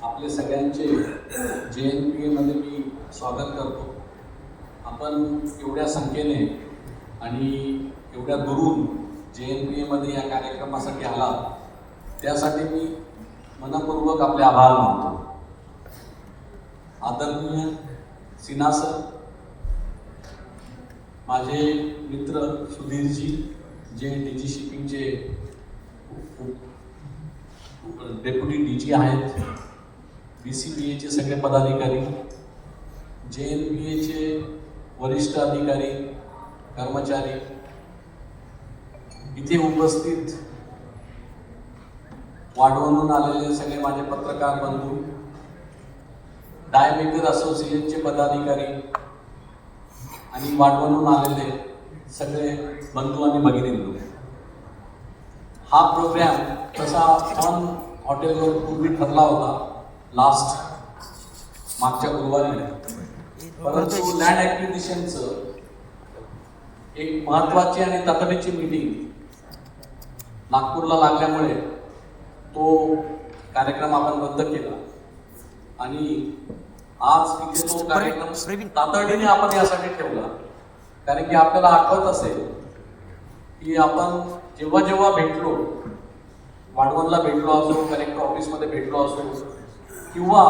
आपले सगळ्यांचे JNPA मध्ये मी स्वागत करतो. आपण एवढ्या संख्येने आणि एवढ्या दुरून JNPA मध्ये या कार्यक्रमासाठी आला, त्यासाठी मी मनपूर्वक आपले आभार मानतो. आदरणीय सिन्हा सर, माझे मित्र सुधीरजी, जे DG शिपिंगचे डेप्युटी DG आहेत, BCBAचे सगळे पदाधिकारी, JNPAचे वरिष्ठ अधिकारी, कर्मचारी, इथे उपस्थित वाढवून आलेले सगळे माझे पत्रकार बंधू, डाय मेकर असोसिएशनचे पदाधिकारी आणि वाढवून आलेले सगळे बंधू आणि भगिनींनो, हा प्रोग्राम तसा फन हॉटेलवर पूर्वी ठरला होता मागच्या गुरुवारी, परंतु लँड ॲक्विजिशनचं एक महत्त्वाची आणि तातडीची मीटिंग नागपूरला लागल्यामुळे तो कार्यक्रम आपण रद्द केला आणि आज इथे तो कार्यक्रम तातडीने आपण यासाठी ठेवला. कारण की आपल्याला आठवत असेल की आपण जेव्हा जेव्हा भेटलो, वाढवणला भेटलो असो, कलेक्टर ऑफिसमध्ये भेटलो असो किंवा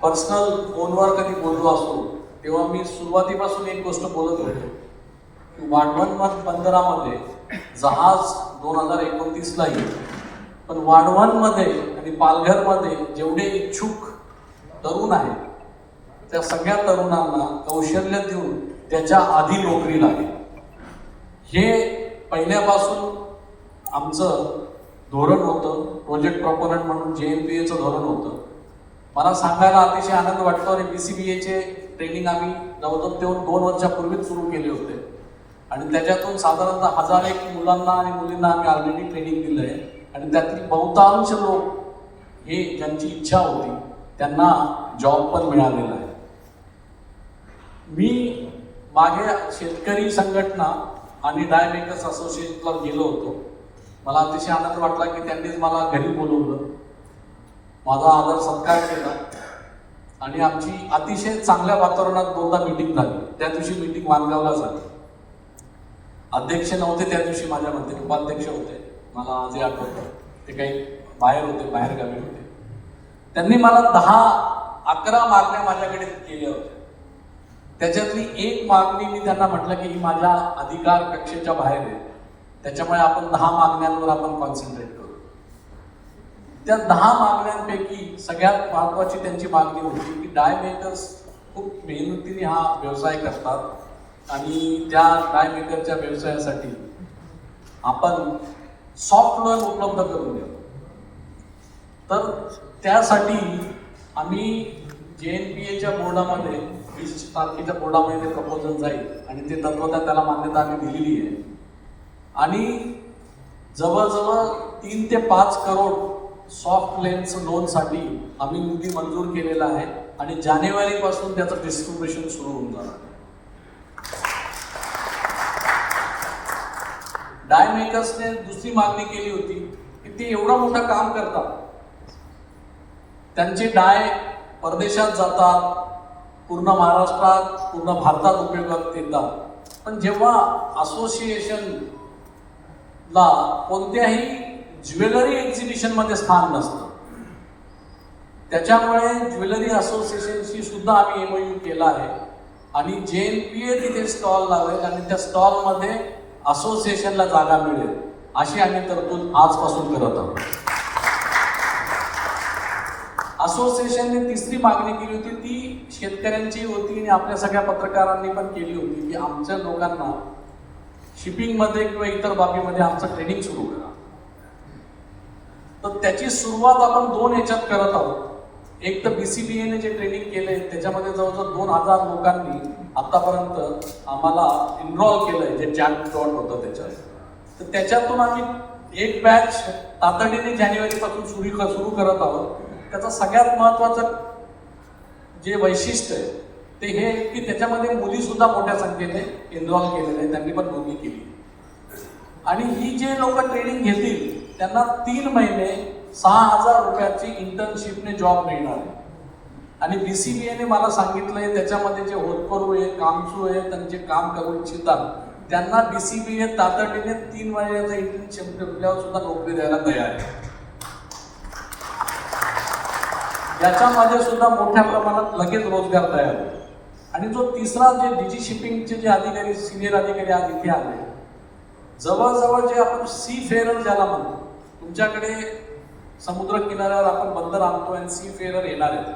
पर्सनल फोनवर कधी बोललो असो, तेव्हा मी सुरुवातीपासून एक गोष्ट बोलत होतो की वाढवण बंदरामध्ये जहाज 2029ला येईल, पण वाढवणमध्ये आणि पालघरमध्ये जेवढे इच्छुक तरुण आहेत त्या सगळ्या तरुणांना कौशल्य देऊन त्याच्या आधी नोकरी लागेल. हे पहिल्यापासून आमचं धोरण होतं, प्रोजेक्ट प्रॉपोनंट म्हणून JNPAचं धोरण होतं. मला सांगायला अतिशय आनंद वाटतो आणि BCBAचे ट्रेनिंग आम्ही जवळजवळ 2 वर्षापूर्वीच सुरू केले होते आणि त्याच्यातून साधारणतः 1001 मुलांना आणि मुलींना आम्ही ऑलरेडी ट्रेनिंग दिलं आहे आणि त्यातील बहुतांश लोक हे ज्यांची इच्छा होती त्यांना जॉब पण मिळालेला आहे. मी मागे शेतकरी संघटना आणि डाय मेकर्स असोसिएशनला गेलो होतो. मला अतिशय आनंद वाटला की त्यांनीच मला घरी बोलवलं, माझा आदर सत्कार केला आणि आमची अतिशय चांगल्या वातावरणात 2दा मीटिंग झाली. त्या दिवशी मीटिंग माणगावला झाली. अध्यक्ष नव्हते त्या दिवशी, माझ्यामध्ये उपाध्यक्ष होते, मला आजही आठवतं. ते काही बाहेर गावी होते. त्यांनी मला 10-11 मागण्या माझ्याकडे केल्या होत्या. त्याच्यातली एक मागणी मी त्यांना म्हटलं की ही माझ्या अधिकार कक्षेच्या बाहेर आहे, त्याच्यामुळे आपण 10 मागण्यांवर आपण कॉन्सन्ट्रेट करू. त्या 10 मागण्यांपैकी सगळ्यात महत्त्वाची त्यांची मागणी होती की डाय मेकर्स खूप मेहनतीने हा व्यवसाय करतात आणि त्या डाय मेकरच्या व्यवसायासाठी आपण सॉफ्ट लोन उपलब्ध करून देऊ. तर त्यासाठी आम्ही JNPAच्या बोर्डामध्ये 20 तारखेच्या बोर्डामध्ये ते प्रपोजल जाईल आणि ते तत्वतः त्याला मान्यता आम्ही दिलेली आहे आणि जवळजवळ 3 ते 5 करोड सॉफ्ट लेन्स लोनसाठी आम्ही निधी मंजूर केलेला आहे आणि जानेवारीपासून त्याचं डिस्ट्रीब्युशन सुरू होऊन जाणार. डाय मेकर्सने दुसरी मागणी केली होती की ते एवढं मोठं काम करतात, त्यांचे डाय परदेशात जातात, पूर्ण महाराष्ट्रात, पूर्ण भारतात उपयोगात येतात, पण जेव्हा असोसिएशनला कोणत्याही ज्वेलरी एक्झिबिशनमध्ये स्थान नसतं, त्याच्यामुळे ज्वेलरी असोसिएशनशी सुद्धा आम्ही MOU केला आहे आणि JNPA तिथे स्टॉल लावेल आणि त्या स्टॉलमध्ये असोसिएशनला जागा मिळेल अशी आम्ही तरतूद आजपासून करत आहोत. असोसिएशनने तिसरी मागणी केली होती, ती शेतकऱ्यांची होती आणि आपल्या सगळ्या पत्रकारांनी पण केली होती की आमच्या लोकांना शिपिंगमध्ये किंवा इतर बाबीमध्ये आमचं ट्रेनिंग सुरू करा. तर त्याची सुरुवात आपण 2 याच्यात करत आहोत. एक तर BCBAने जे ट्रेनिंग केले त्याच्यामध्ये जवळजवळ 2000 लोकांनी आतापर्यंत आम्हाला इनरोल केलंय, जे चॅटबॉट होतं त्याच्यात. तर त्याच्यातून आम्ही एक बॅच तातडीने जानेवारीपासून सुरू करत आहोत. त्याचं सगळ्यात महत्त्वाचं जे वैशिष्ट्य आहे ते हे की त्याच्यामध्ये मुली सुद्धा मोठ्या संख्येने इन्व्हॉल्व केलेले आहेत, त्यांनी पण नोंदणी केली आणि ही जे लोक ट्रेनिंग घेतील त्यांना 3 महिने 6,000 रुपयाची इंटर्नशिपने जॉब मिळणार आहे. आणि BCBAने मला सांगितलंय त्याच्यामध्ये जे होतकरू आहे, कामचू आहे, त्यांचे काम करू इच्छितात त्यांना BCBA तातडीने 3 महिन्याचा इंटर्नशिप ठेवल्यावर सुद्धा नोकरी द्यायला तयार आहे. याच्यामध्ये सुद्धा मोठ्या प्रमाणात लगेच रोजगार तयार होतो. आणि जो तिसरा जे DG शिपिंगचे जे अधिकारी, सिनियर अधिकारी आज इथे आले, जवळजवळ जे आपण सी फेअरर ज्याला म्हणतो, तुमच्याकडे समुद्र किनाऱ्यावर आपण बंदर आणतो आणि सी फेअरर येणार आहेत.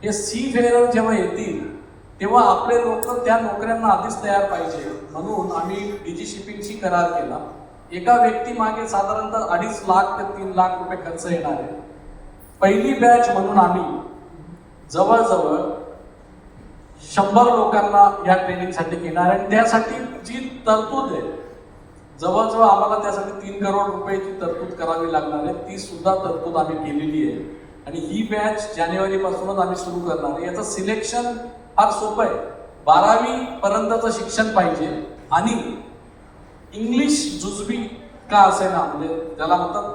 हे सी फेअरर जेव्हा येतील तेव्हा आपले लोक त्या नोकऱ्यांना आधीच तयार पाहिजे म्हणून आम्ही DG शिपिंगशी करार केला. एका व्यक्ती मागे साधारणतः 2.5 लाख ते 3 लाख रुपये खर्च येणार आहे. पहिली बॅच म्हणून आम्ही जवळजवळ 100 लोकांना या ट्रेनिंगसाठी घेणार आहे. त्यासाठी जी तरतूद आहे, जवळजवळ आम्हाला त्यासाठी 3 करोड रुपयाची तरतूद करावी लागणार आहे. ती सुद्धा तरतूद आम्ही केलेली आहे. आणि ही बॅच जानेवारीपासूनच आम्ही सुरू करणार आहे. याचं सिलेक्शन फार सोपं आहे. 12वी पर्यंतचं शिक्षण पाहिजे आणि इंग्लिश जुजबी का असे ना, म्हणजे त्याला म्हणतात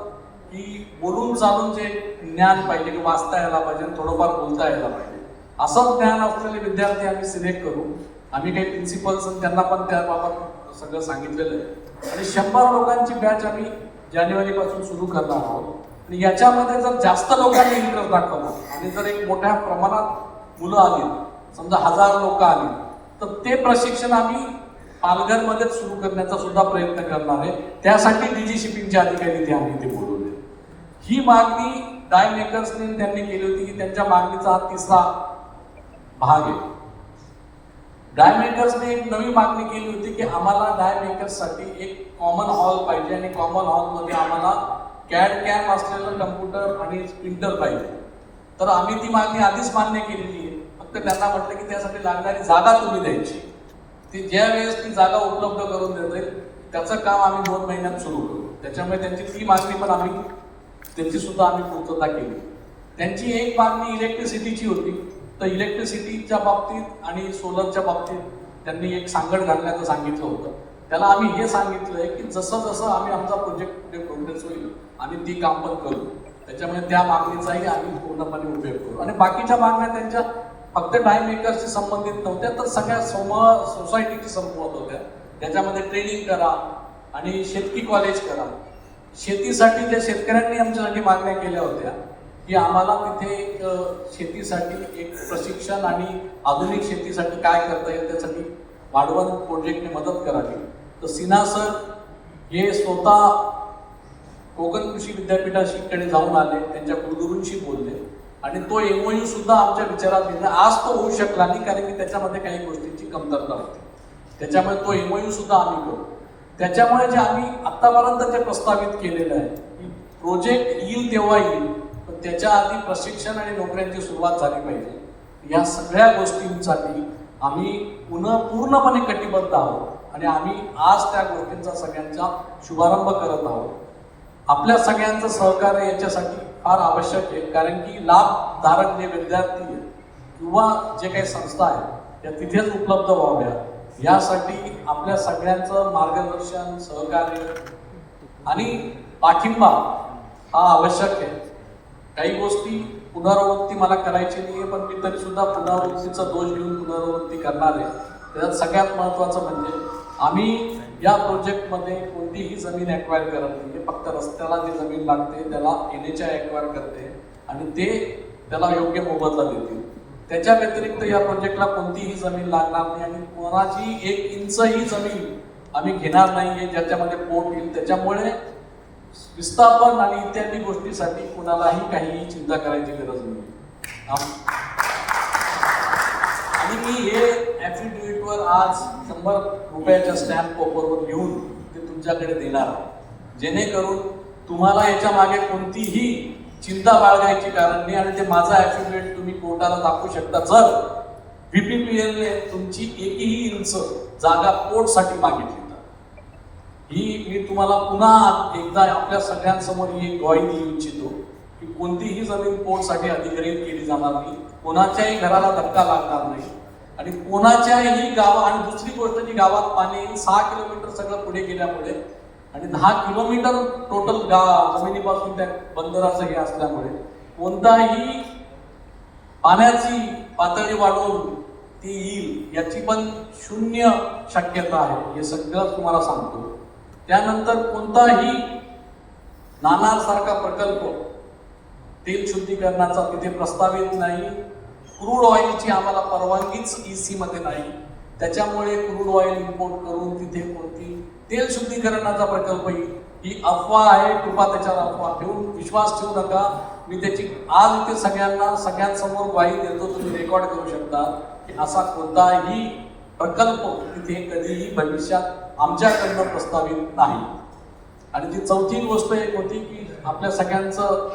की बोलून चालून जे ज्ञान पाहिजे, की वाचता यायला पाहिजे, थोडंफार बोलता यायला पाहिजे, असं ज्ञान असलेले विद्यार्थी आम्ही सिलेक्ट करू. आम्ही काही प्रिन्सिपल्स त्यांना पण त्याबाबत सगळं सांगितलेलं आहे. आणि 100 लोकांची बॅच आम्ही जानेवारीपासून सुरू करणार आहोत. आणि याच्यामध्ये जर जास्त लोकांनी इंटरेस्ट दाखवला आणि जर एक मोठ्या प्रमाणात मुलं आली, समजा 1000 लोक आली, तर ते प्रशिक्षण आम्ही पालघरमध्येच सुरू करण्याचा सुद्धा प्रयत्न करणार आहे. त्यासाठी DG शिपिंगचे अधिकारी ते आम्ही इथे बोलवले. ही मागणी डाय मेकर्सने त्यांनी केली होती की त्यांच्या मागणीचा हा तिसरा भाग आहे. डाय मेकर्सने एक नवी मागणी केली होती की आम्हाला डाय मेकर्ससाठी एक कॉमन हॉल पाहिजे आणि कॉमन हॉलमध्ये आम्हाला CAD CAM असलेलं कम्प्युटर आणि प्रिंटर पाहिजे. तर आम्ही ती मागणी आधीच मान्य केलेली आहे. फक्त त्यांना म्हटलं की त्यासाठी लागणारी जागा तुम्ही द्यायची. ती ज्या वेळेस ती जागा उपलब्ध करून देते त्याचं काम आम्ही 2 महिन्यात सुरू करू. त्याच्यामुळे त्यांची ती मागणी पण आम्ही त्यांची सुद्धा आम्ही पूर्तता केली. त्यांची एक मागणी इलेक्ट्रिसिटीची होती. तर इलेक्ट्रिसिटीच्या बाबतीत आणि सोलरच्या बाबतीत त्यांनी एक सांगड घालण्याचं सांगितलं होतं. त्याला आम्ही हे सांगितलंय की जसं जसं आम्ही आमचा प्रोजेक्ट पुढे प्रोग्रेस होईल आम्ही ती काम पण करू. त्याच्यामुळे त्या मागणीचाही आम्ही पूर्णपणे उपयोग करू. आणि बाकीच्या मागण्या त्यांच्या फक्त डाय मेकर्सशी संबंधित नव्हत्या, तर सगळ्या सोसायटीशी संबंधित होत्या. त्याच्यामध्ये ट्रेनिंग करा आणि शेतकी कॉलेज करा. शेतीसाठी ज्या शेतकऱ्यांनी आमच्यासाठी मागण्या केल्या होत्या की आम्हाला तिथे शेतीसाठी एक प्रशिक्षण आणि आधुनिक शेतीसाठी काय करता येईल त्यासाठी वाढवण प्रोजेक्टने मदत करावी. तर सिन्हा सर हे स्वतः कोकण कृषी विद्यापीठाकडे जाऊन आले, त्यांच्या कुलगुरूंशी बोलले आणि तो MOU सुद्धा आमच्या विचारात घेतला. आज तो होऊ शकला नाही कारण की त्याच्यामध्ये काही गोष्टींची कमतरता होती. त्याच्यामुळे तो MOU सुद्धा आम्ही करू. त्याच्यामुळे जे आम्ही आतापर्यंत जे प्रस्तावित केलेलं आहे की प्रोजेक्ट येईल तेव्हा येईल, पण त्याच्या आधी प्रशिक्षण आणि नोकऱ्यांची सुरुवात झाली पाहिजे. या सगळ्या गोष्टींसाठी आम्ही पूर्णपणे कटिबद्ध आहोत आणि आम्ही आज त्या गोष्टींचा सगळ्यांचा शुभारंभ करत आहोत. आपल्या सगळ्यांचं सहकार्य याच्यासाठी फार आवश्यक आहे कारण की लाभधारक जे विद्यार्थी आहेत किंवा जे काही संस्था आहेत त्या तिथेच उपलब्ध व्हाव्या यासाठी आपल्या सगळ्यांचं मार्गदर्शन, सहकार्य आणि पाठिंबा हा आवश्यक आहे. काही गोष्टी पुनरावृत्ती मला करायची नाही आहे, पण मी तरी सुद्धा पुनरावृत्तीचा दोष घेऊन पुनरावृत्ती करणार आहे. त्याच्यात सगळ्यात महत्त्वाचं म्हणजे आम्ही या प्रोजेक्टमध्ये कोणतीही जमीन ॲक्वायर करत नाही. फक्त रस्त्याला जी जमीन लागते त्याला NHI ॲक्वायर करते आणि ते त्याला योग्य मोबदला देतील. त्याच्या व्यतिरिक्त या प्रोजेक्टला कोणतीही जमीन लागणार नाही आणि कोणाची 1 इंचही जमीन आम्ही घेणार नाही आहे ज्याच्यामध्ये पोट येईल. त्याच्यामुळे विस्थापन आणि इत्यादी गोष्टीसाठी कुणालाही काहीही चिंता करायची गरज नाही. आणि मी हे ॲफिडेव्हिटवर आज 100 रुपयाच्या स्टॅम्प पेपरवर लिहून ते तुमच्याकडे देणार आहे, जेणेकरून तुम्हाला याच्या मागे कोणतीही चिंता बाळगायची कारण नाही. आणि ते माझा ॲफिडेव्हिट तुम्ही कोर्टाला दाखवू शकता जर BPPLने तुमची 1ही इंच जागा पोटसाठी मागितली. ही मी तुम्हाला पुन्हा एकदा आपल्या सगळ्यांसमोर ही ग्वाही देऊ इच्छितो की कोणतीही जमीन पोटसाठी अधिग्रहित केली जाणार नाही. कोणाच्याही घराला धक्का लागणार नाही आणि कोणाच्याही गावात. आणि दुसरी गोष्ट जी गावात पाणी 6 किलोमीटर सगळं पुढे गेल्यामुळे आणि 10 किलोमीटर टोटल जमिनीपासून त्या बंदराचं हे असल्यामुळे कोणताही पाण्याची पातळी वाढून ती येईल याची पण शून्य शक्यता आहे, हे सगळं तुम्हाला सांगतो. त्यानंतर कोणताही नाणार सारखा प्रकल्प तेल शुद्धीकरणाचा तिथे प्रस्तावित नाही. क्रूड ऑइलची आम्हाला परवानगीच EC मध्ये नाही. त्याच्यामुळे क्रूड ऑइल इम्पोर्ट करून तिथे कोणती तेल शुद्धीकरणाचा प्रकल्प ही अफवा आहे. कृपा त्याच्यावर अफवा ठेवून विश्वास ठेवू नका. मी त्याची आज इथे सगळ्यांसमोर ग्वाही देतो, तुम्ही रेकॉर्ड करू शकता की असा कोणताही प्रकल्प तिथे कधीही भविष्यात आमच्याकडनं प्रस्तावित नाही. आणि जी चौथी गोष्ट एक होती की आपल्या सगळ्यांचं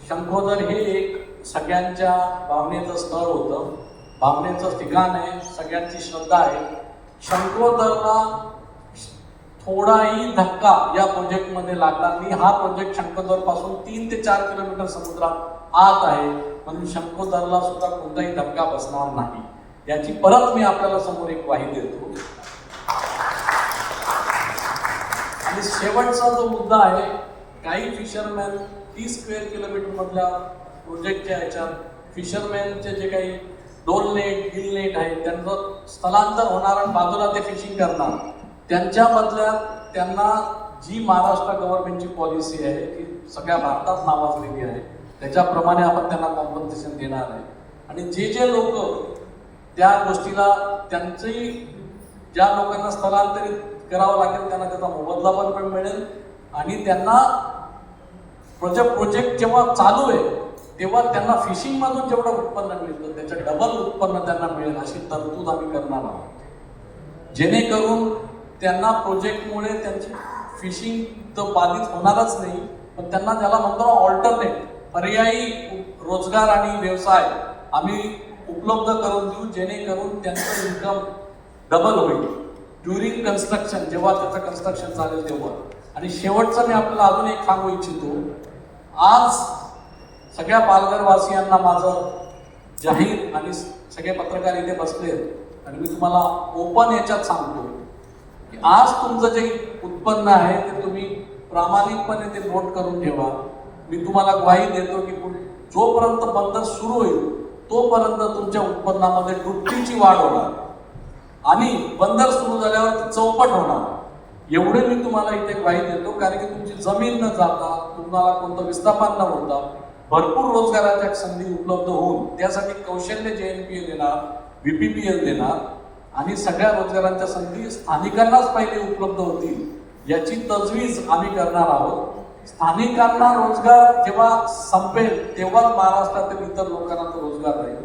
शंखोदर हे एक सगळ्यांच्या भावनेचं स्थळ होतं, भावनेचं ठिकाण आहे, सगळ्यांची श्रद्धा आहे. शंखोदरला थोडाही धक्का या प्रोजेक्टमध्ये लागणार नाही. हा प्रोजेक्ट शंखोदर पासून 3 ते 4 किलोमीटर समुद्रात आत आहे, म्हणून शंखोदरला सुद्धा कोणताही धक्का बसणार नाही. याची परत मी आपल्याला समोर एक ग्वाही देतो. आणि शेवटचा जो मुद्दा आहे, काही फिशरमॅन 30 स्क्वेअर किलोमीटर मधल्या प्रोजेक्टच्या ह्याच्यात फिशरमॅनचे जे काही डोल नेट, गिल नेट आहे, त्यांचं स्थलांतर होणार आणि बाजूला ते फिशिंग करणार, त्यांच्या बदल्यात त्यांना जी महाराष्ट्र गव्हर्नमेंटची पॉलिसी आहे ती सगळ्या भारतात नावाजलेली आहे, त्याच्याप्रमाणे आपण त्यांना कॉम्पन्सेशन देणार आहे. आणि जे लोक त्या गोष्टीला त्यांची ज्या लोकांना स्थलांतरित करावं लागेल त्यांना त्याचा मोबदला पण मिळेल. आणि त्यांना प्रोजेक्ट जेव्हा चालू आहे तेव्हा त्यांना फिशिंग मधून जेवढं उत्पन्न मिळतं त्याच्या डबल उत्पन्न त्यांना मिळेल अशी तरतूद आम्ही करणार आहोत, जेणेकरून त्यांना प्रोजेक्टमुळे त्यांची फिशिंग तर बाधित होणारच नाही, पण त्यांना ज्याला म्हणतो ऑल्टरनेट पर्यायी रोजगार आणि व्यवसाय आम्ही उपलब्ध करून देऊ, जेणेकरून त्यांचं इन्कम डबल होईल ड्युरिंग कन्स्ट्रक्शन, जेव्हा त्याचं कन्स्ट्रक्शन चालेल तेव्हा. आणि शेवटचं मी आपल्याला अजून एक सांगू इच्छितो, आज सगळ्या पालघरवासियांना माझं जाहीर, आणि सगळे पत्रकार इथे बसले आणि मी तुम्हाला ओपन याच्यात सांगतो की आज तुमचं जे उत्पन्न आहे ते तुम्ही प्रामाणिकपणे ते नोट करून ठेवा. मी तुम्हाला ग्वाही देतो की जोपर्यंत बंदर सुरू होईल तोपर्यंत तुमच्या उत्पन्नामध्ये दुपटीची वाढ होणार आणि बंदर सुरू झाल्यावर ती चौपट होणार. एवढे मी तुम्हाला इथे ग्वाही देतो, कारण की तुमची जमीन न जाता, तुम्हाला कोणतं विस्थापन न होता भरपूर रोजगाराच्या संधी उपलब्ध होऊन त्यासाठी कौशल्य JNPA देणार, VPPL देणार आणि सगळ्या रोजगारांच्या संधी स्थानिकांनाच पहिले उपलब्ध होतील याची तजवीज आम्ही करणार आहोत. स्थानिकांना रोजगार जेव्हा संपेल तेव्हाच महाराष्ट्रातील इतर लोकांना तो रोजगार राहील.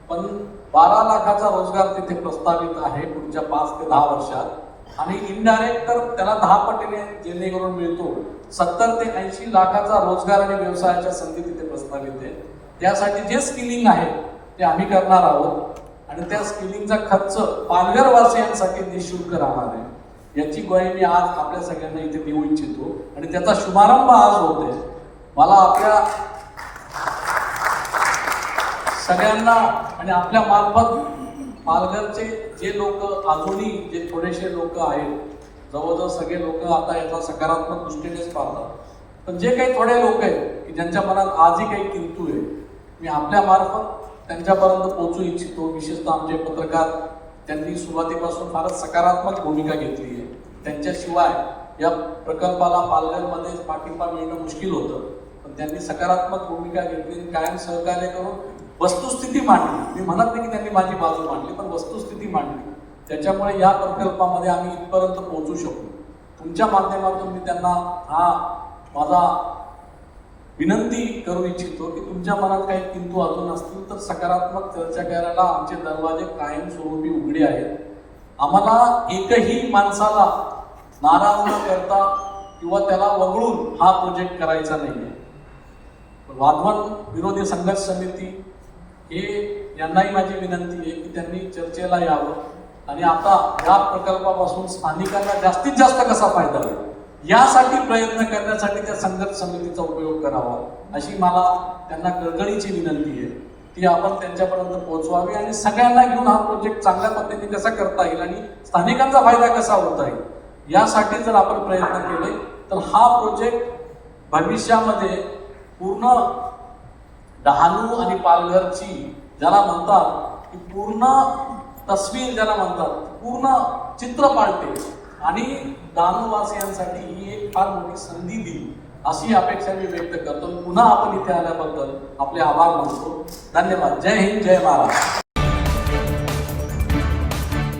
पण 12 लाखाचा रोजगार तिथे प्रस्तावित आहे पुढच्या 5 ते 10 वर्षात, आणि इनडायरेक्ट तर त्याला 10 पटीने जेणेकरून मिळतो. 70 ते 80 लाखाचा रोजगार आणि व्यवसायाच्या संधी तिथे प्रस्तावित आहे. त्यासाठी जे स्किलिंग आहे ते आम्ही करणार आहोत आणि त्या स्किलिंगचा खर्च पालघरवासियांसाठी निःशुल्क राहणार आहे. याची ग्वाही मी आज आपल्या सगळ्यांना इथे देऊ इच्छितो आणि त्याचा शुभारंभ आज होतोय. मला आपल्या सगळ्यांना आणि आपल्या मार्फत पालघरचे जे लोक अजूनही जे थोडेसे लोक आहेत, जवळजवळ सगळे लोक आता याचा सकारात्मक दृष्टीनेच पाहतात, पण जे काही थोडे लोक आहेत की ज्यांच्या मनात आजही काही किंतू आहे, मी आपल्या मार्फत त्यांच्यापर्यंत पोहोचू इच्छितो. विशेषतः आमचे पत्रकार, त्यांनी सुरुवातीपासून फारच सकारात्मक भूमिका घेतली आहे. त्यांच्याशिवाय या प्रकल्पाला पालघरमध्ये पाठिंबा मिळणं मुश्किल होतं, पण त्यांनी सकारात्मक भूमिका घेतली, कायम सहकार्य करून वस्तुस्थिती मांडली. मी म्हणत नाही की त्यांनी माझी बाजू मांडली, पण वस्तुस्थिती मांडली. त्याच्यामुळे या प्रकल्पामध्ये आम्ही इथपर्यंत पोहोचू शकतो. तुमच्या माध्यमातून मी त्यांना हा माझा विनंती करू इच्छितो की तुमच्या मनात काही किंतु अजून असतील तर सकारात्मक चर्चा करायला आमचे दरवाजे कायमस्वरूपी उघडे आहेत. आम्हाला एकही माणसाला नाराज न करता किंवा त्याला वगळून हा प्रोजेक्ट करायचा नाहीये. वाधवण विरोधी संघर्ष समिती हे यांनाही माझी विनंती आहे की त्यांनी चर्चेला यावं आणि आता या प्रकल्पापासून स्थानिकांना जास्तीत जास्त कसा फायदा होईल यासाठी प्रयत्न करण्यासाठी त्या संघर्ष समितीचा उपयोग करावा, अशी मला त्यांना कळकळीची विनंती आहे. ती आपण त्यांच्यापर्यंत पोहोचवावी आणि सगळ्यांना घेऊन हा प्रोजेक्ट चांगल्या पद्धतीने कसा करता येईल आणि स्थानिकांचा फायदा कसा होता येईल यासाठी जर आपण प्रयत्न केले तर हा प्रोजेक्ट भविष्यामध्ये पूर्ण डहाणू आणि पालघरची ज्याला म्हणतात की पूर्ण तस्वीर ज्याला म्हणतात पूर्ण चित्र पाळते आणि डहाणूवासियांसाठी ही एक फार मोठी संधी दिली अशी अपेक्षा मी व्यक्त करतो. पुन्हा आपण इथे आल्याबद्दल आपले आभार मानतो. धन्यवाद. जय हिंद, जय महाराष्ट्र.